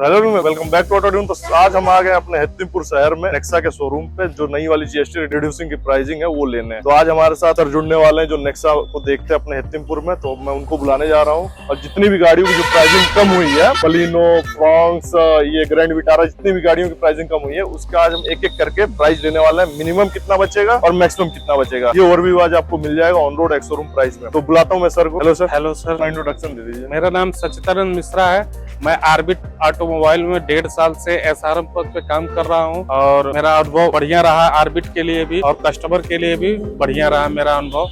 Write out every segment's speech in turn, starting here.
Hello, welcome back to auto tune. तो आज हम आ गए अपने हत्तीमपुर शहर में नेक्सा के शोरूम पे, जो नई वाली जीएसटी रिड्यूसिंग की प्राइसिंग है वो लेने हैं। तो आज हमारे साथ सर जुड़ने वाले हैं जो नेक्सा को देखते हैं अपने हत्तीमपुर में, तो मैं उनको बुलाने जा रहा हूँ। और जितनी भी गाड़ियों की जो प्राइसिंग कम हुई है, बलिनो, फ्रॉन्क्स, ये ग्रैंड विटारा, जितनी भी गाड़ियों की प्राइसिंग कम हुई है उसका आज हम एक एक करके प्राइस लेने वाले हैं। मिनिमम कितना बचेगा और मैक्सिमम कितना बचेगा, ये ओवरव्यू आज आपको मिल जाएगा on road ex showroom price में। तो बुलाता हूँ मैं सर को। Hello sir. Hello sir, introduction दे दीजिए। मेरा नाम सचिदानंद मिश्रा है। मैं आर्बिट ऑटोमोबाइल में 1.5 साल से एसआरएम पद पे काम कर रहा हूं और मेरा अनुभव बढ़िया रहा। आर्बिट के लिए भी और कस्टमर के लिए भी बढ़िया रहा मेरा अनुभव।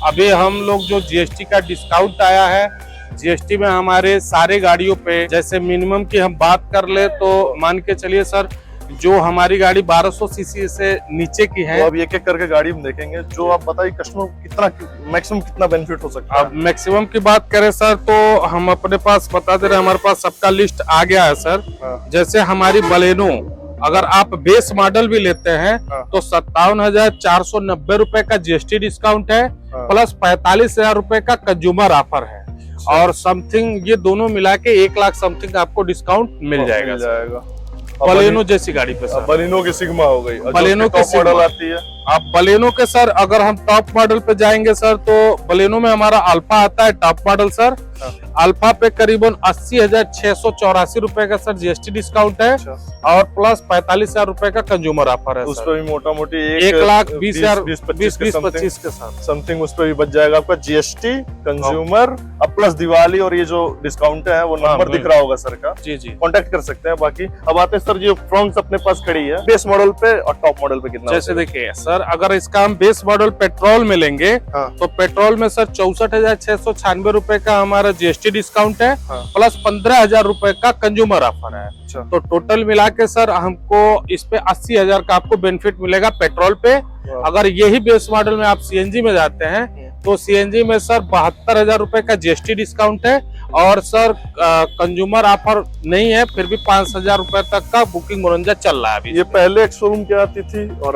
अभी हम लोग जो जीएसटी का डिस्काउंट आया है, जीएसटी में हमारे सारे गाड़ियों पे, जैसे मिनिमम की हम बात कर ले तो मान के चलिए सर, जो हमारी गाड़ी 1200 सीसी से नीचे की है। तो अब एक एक करके गाड़ी हम देखेंगे। जो आप बताइए कस्टमर को कितना मैक्सिमम कितना बेनिफिट हो सकता है। अब मैक्सिमम की बात करें सर तो हम अपने पास बता दे रहे हैं, हमारे पास सबका लिस्ट आ गया है सर। जैसे हमारी बलेनो, अगर आप बेस मॉडल भी लेते हैं तो 57,490 रुपए का जीएसटी डिस्काउंट है, प्लस 45,000 रुपए का कंज्यूमर ऑफर है। और समथिंग ये दोनों मिला के 1 लाख समथिंग आपको डिस्काउंट मिल जाएगा बलेनो जैसी गाड़ी पे सर। बलेनो की सिग्मा हो गई, बलेनो की मॉडल आती है। अब बलेनो के सर अगर हम टॉप मॉडल पे जाएंगे सर, तो बलेनो में हमारा अल्फा आता है टॉप मॉडल सर। अल्फा पे करीबन 80,684 रुपए का सर जीएसटी डिस्काउंट है और प्लस 45,000 रुपए का कंज्यूमर ऑफर है। उस पर भी मोटा मोटी 1,20,000 20-25 के साथ समथिंग उस पर भी बच जाएगा आपका जीएसटी, कंज्यूमर अब प्लस दिवाली। और ये जो डिस्काउंट है वो नंबर दिख रहा होगा सर का, जी जी कांटेक्ट कर सकते हैं। बाकी अब आते हैं सर, जो फ्रॉन्क्स अपने पास खड़ी है बेस मॉडल पे और टॉप मॉडल पे कितना। जैसे देखिए सर, अगर इसका हम बेस मॉडल पेट्रोल में लेंगे तो पेट्रोल में सर 64,696 रुपए का हमारा जीएसटी डिस्काउंट है, प्लस 15,000 रुपए का कंज्यूमर ऑफर है। तो टोटल मिला के सर हमको इस पे 80,000 का आपको बेनिफिट मिलेगा पेट्रोल पे। अगर यही बेस मॉडल में आप सीएनजी में जाते हैं तो सीएनजी में सर 72,000 रुपए का जीएसटी डिस्काउंट है और सर कंज्यूमर ऑफर नहीं है, फिर भी 5,000 रुपए तक का बुकिंग मुरंजा चल रहा है अभी। ये पहले एक शोरूम क्या आती थी और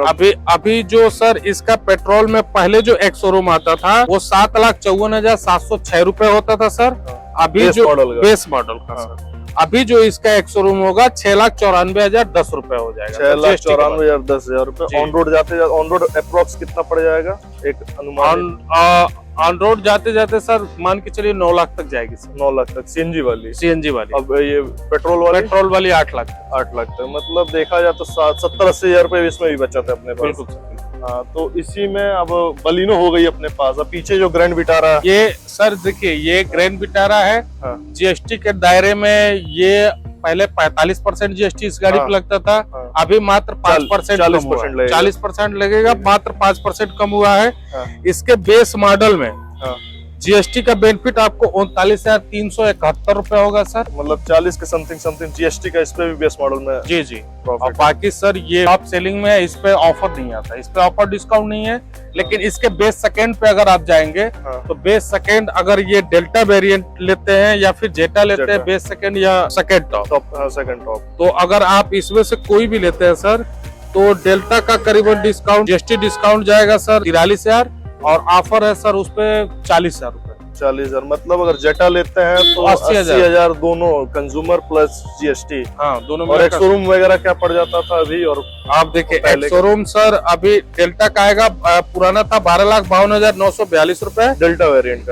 अभी जो सर इसका पेट्रोल में पहले जो एक शोरूम आता था वो 7,54,706 रुपए होता था सर। अभी जो बेस मॉडल का सर, अभी जो इसका एक शोरूम होगा 6,94,010 रुपए हो जाएगा। 6,94,010 रुपए। ऑन रोड जाते ऑन रोड अप्रोक्स कितना पड़ जाएगा एक अनुमान? ऑन रोड जाते जाते सर मान के चलिए 9 लाख तक जाएगी सर। 9 लाख तक सीएनजी वाली। अब ये पेट्रोल वाली 8 लाख तक। मतलब देखा जाए तो 70-80 हजार रुपए इसमें भी बचत है अपने पास। बिल्कुल। हाँ, तो इसी में अब बलिनो हो गई अपने पास। अब पीछे जो ग्रैंड विटारा, ये सर देखिए ये ग्रैंड विटारा है। जीएसटी के दायरे में ये पहले 45% जीएसटी इस गाड़ी पे लगता था, अभी मात्र 5% 40% लगेगा, मात्र 5% कम हुआ है। इसके बेस मॉडल में जीएसटी का बेनिफिट आपको 39,371 रुपए होगा सर। मतलब 40 के समथिंग जीएसटी का इस पे भी बेस मॉडल में। जी जी। और बाकी सर ये टॉप सेलिंग में है, इस पे ऑफर नहीं आता, इस पे ऑफर डिस्काउंट नहीं है। लेकिन इसके बेस सेकंड पे अगर आप जाएंगे तो बेस सेकंड अगर ये डेल्टा वेरिएंट लेते हैं या फिर जेटा लेते हैं, बेस सेकंड या सेकंड टॉप, तो अगर आप इसमें से कोई भी लेते हैं सर तो डेल्टा का करीबन डिस्काउंट जीएसटी डिस्काउंट जाएगा सर 43,000 और ऑफर है सर उस पे 40,000 रुपए। 40,000 मतलब अगर जेटा लेते हैं तो 80,000 दोनों, कंज्यूमर प्लस जीएसटी। हाँ दोनों। और एक शोरूम वगैरह क्या पड़ जाता था अभी? और आप देखिए एक शोरूम सर अभी डेल्टा का आएगा, पुराना था 12,52,942 रुपए डेल्टा वेरिएंट,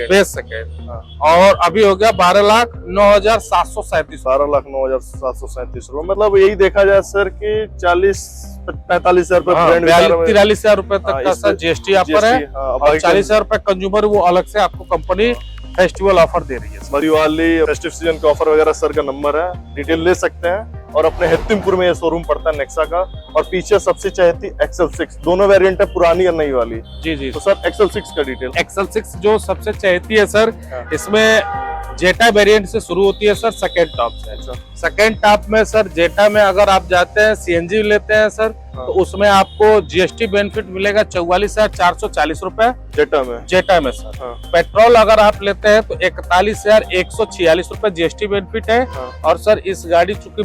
बेस सेकंड, और अभी हो गया 12,09,737 12,09,737 रुपए। मतलब यही देखा जाए सर की 45,000 रुपए 43,000 रुपए तक का सर जीएसटी ऑफर है और 40,000 रुपए कंज्यूमर वो अलग से आपको कंपनी फेस्टिवल ऑफर दे रही है। दिवाली, फेस्टिव सीजन का ऑफर वगैरह सर का नंबर है, डिटेल ले सकते हैं। और अपने हत्तीमपुर में ये शोरूम पड़ता है नेक्सा का। और पीछे सबसे चहेती XL6, दोनों वेरिएंट है, पुरानी और नई वाली। जी जी। तो सर XL6 का डिटेल। XL6 जो सबसे चहेती है सर, इसमें जेटा वेरिएंट से शुरू होती है सर सेकेंड टॉप से। सेकेंड टॉप में सर जेटा में अगर आप जाते हैं सीएनजी लेते हैं सर तो उसमें आपको जीएसटी बेनिफिट मिलेगा 44,440 रुपए जेटा में सर। पेट्रोल अगर आप लेते हैं तो 41,146 रुपए जीएसटी बेनिफिट है। और सर इस गाड़ी चूंकि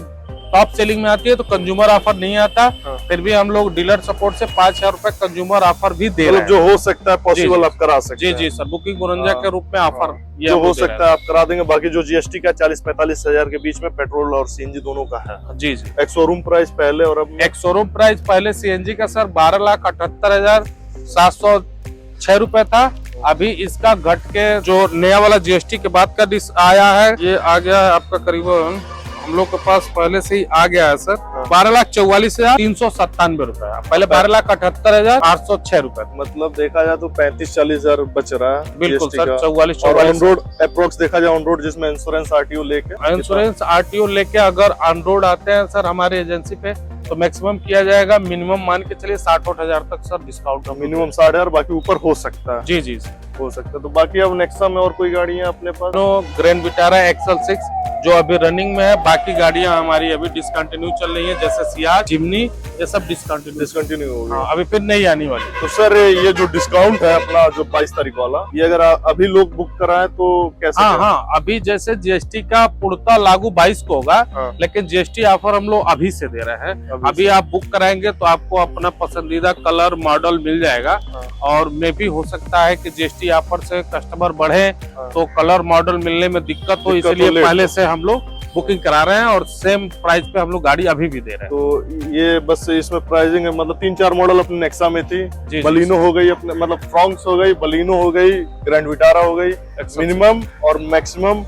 टॉप सेलिंग में आती है तो कंज्यूमर ऑफर नहीं आता। हाँ। फिर भी हम लोग डीलर सपोर्ट से 5,000 रुपए कंज्यूमर ऑफर भी दे रहे मतलब हैं। जो हो सकता है पॉसिबल जी, आप करा सकते जी हैं। जी सर, बुकिंग 52 के रूप में ऑफर ये जो आपको हो दे रहे सकता है आप करा देंगे। बाकी जो जीएसटी का 40-45 हजार के बीच में पेट्रोल और सीएनजी दोनों का है। हैं। जी जी। एक शोरूम प्राइस पहले और अब एक शोरूम प्राइस पहले सीएनजी का सर 12,78,706 रुपए था। अभी इसका घट के जो नया वाला जीएसटी के बाद का डिस आया है, ये आ गया है आपका करीबन, हम लोग के पास पहले से ही आ गया है सर, 12,44,397 रुपए। पहले 12,78,806 रुपए। मतलब देखा जाए तो 35-40 हजार बच रहा है। बिल्कुल GST सर, का। 44 और ऑन रोड अप्रोक्स देखा जाए, ऑन रोड जिसमें इंश्योरेंस आरटीओ लेके इंश्योरेंस आरटीओ लेके अगर ऑन रोड आते हैं सर हमारी एजेंसी पे तो मैक्सिमम किया जाएगा, मिनिमम मान के चलिए 60-60 हजार तक सर डिस्काउंट। मिनिमम 60,000, बाकी ऊपर हो सकता है। जी जी। हो सकता है। तो बाकी अब नेक्सा में और कोई गाड़ी है अपने पास? ग्रैंड विटारा एक्सल 6 जो अभी रनिंग में है। बाकी गाड़ियां हमारी अभी डिसकंटिन्यू चल रही है, जैसे सियाज, जिमनी, ये सब डिसकंटिन्यू हो गया। हाँ, अभी फिर नहीं आने वाली। तो सर ये जो डिस्काउंट है अपना जो 22 तारीख वाला, ये अगर अभी लोग बुक कराएं तो कैसे? हाँ हाँ, अभी जैसे जीएसटी का पूर्णतः लागू 22 को होगा, हाँ। लेकिन जीएसटी ऑफर हम लोग अभी से दे रहे हैं। अभी आप बुक कराएंगे तो आपको अपना पसंदीदा कलर मॉडल मिल जाएगा। हाँ। और मे भी हो सकता है कि जीएसटी ऑफर से कस्टमर बढ़े हाँ। तो कलर मॉडल मिलने में दिक्कत हो, इसलिए पहले से हम लोग बुकिंग करा रहे हैं और सेम प्राइस पे हम लोग गाड़ी अभी भी दे रहे हैं। तो ये बस इसमें प्राइसिंग है, मतलब 3-4 मॉडल अपने नेक्सा में थी। जी, बलिनो हो गई अपने, मतलब फ्रॉन्क्स हो गई, बलिनो हो गई, ग्रैंड विटारा हो गई। मिनिमम और मैक्सिमम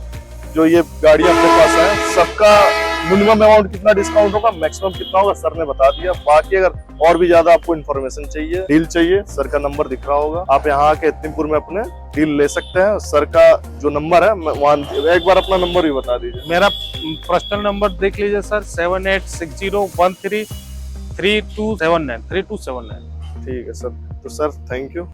जो ये गाड़ियां अपने पास है, सबका मिनिमम अमाउंट कितना डिस्काउंट होगा, मैक्सिमम कितना होगा, सर ने बता दिया। बाकी अगर और भी ज्यादा आपको इन्फॉर्मेशन चाहिए, डील चाहिए, सर का नंबर दिख रहा होगा, आप यहाँ आके हत्तीमपुर में अपने डील ले सकते हैं। सर का जो नंबर है वहाँ एक बार अपना नंबर भी बता दीजिए। मेरा पर्सनल नंबर देख लीजिए सर, 7860133279 3279। ठीक है सर। तो सर थैंक यू।